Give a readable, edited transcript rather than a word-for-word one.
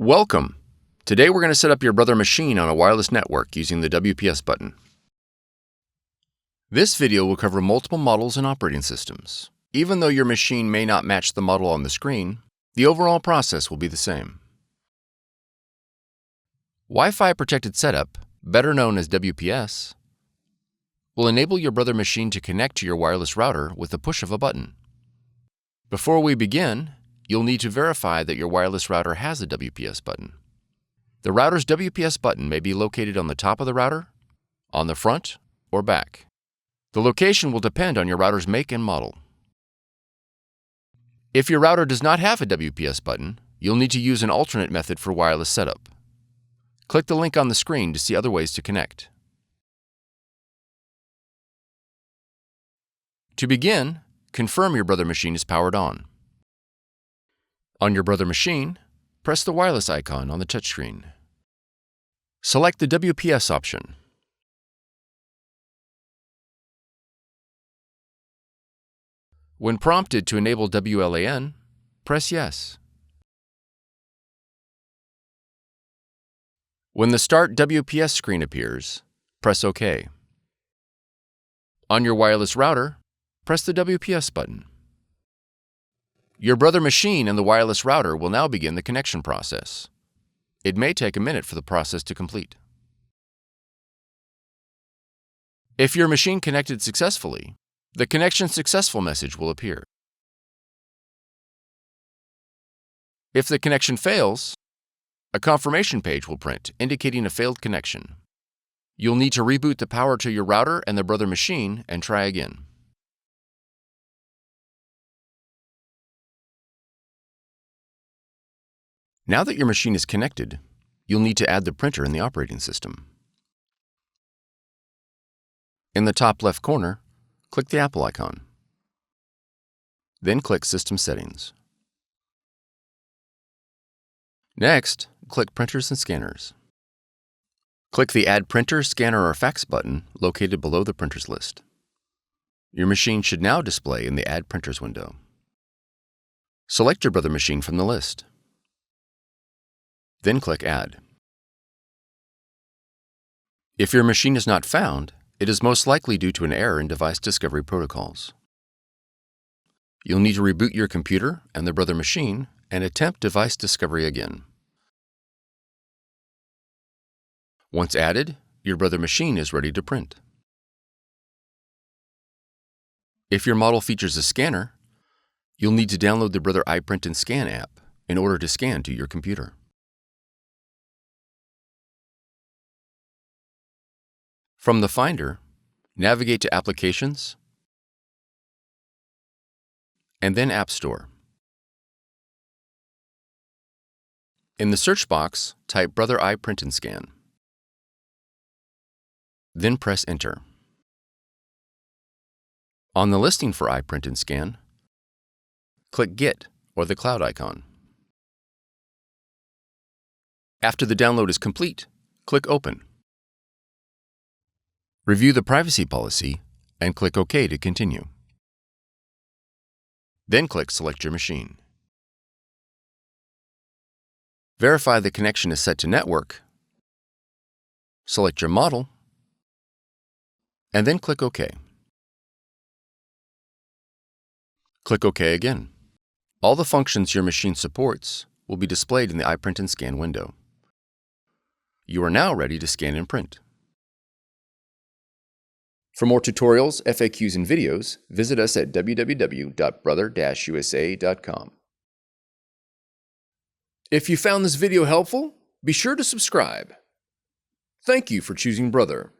Welcome! Today we're going to set up your Brother machine on a wireless network using the WPS button. This video will cover multiple models and operating systems. Even though your machine may not match the model on the screen, the overall process will be the same. Wi-Fi protected setup, better known as WPS, will enable your Brother machine to connect to your wireless router with the push of a button. Before we begin, you'll need to verify that your wireless router has a WPS button. The router's WPS button may be located on the top of the router, on the front, or back. The location will depend on your router's make and model. If your router does not have a WPS button, you'll need to use an alternate method for wireless setup. Click the link on the screen to see other ways to connect. To begin, confirm your Brother machine is powered on. On your Brother machine, press the wireless icon on the touchscreen. Select the WPS option. When prompted to enable WLAN, press Yes. When the Start WPS screen appears, press OK. On your wireless router, press the WPS button. Your Brother machine and the wireless router will now begin the connection process. It may take a minute for the process to complete. If your machine connected successfully, the Connection Successful message will appear. If the connection fails, a confirmation page will print indicating a failed connection. You'll need to reboot the power to your router and the Brother machine and try again. Now that your machine is connected, you'll need to add the printer in the operating system. In the top left corner, click the Apple icon. Then click System Settings. Next, click Printers and Scanners. Click the Add Printer, Scanner, or Fax button located below the printers list. Your machine should now display in the Add Printers window. Select your Brother machine from the list. Then click Add. If your machine is not found, it is most likely due to an error in device discovery protocols. You'll need to reboot your computer and the Brother machine and attempt device discovery again. Once added, your Brother machine is ready to print. If your model features a scanner, you'll need to download the Brother iPrint&Scan app in order to scan to your computer. From the Finder, navigate to Applications, and then App Store. In the search box, type Brother iPrint&Scan. Then press Enter. On the listing for iPrint&Scan, click Get or the cloud icon. After the download is complete, click Open. Review the privacy policy and click OK to continue. Then click Select your machine. Verify the connection is set to network. Select your model, and then click OK. Click OK again. All the functions your machine supports will be displayed in the iPrint&Scan window. You are now ready to scan and print. For more tutorials, FAQs, and videos, visit us at www.brother-usa.com. If you found this video helpful, be sure to subscribe. Thank you for choosing Brother.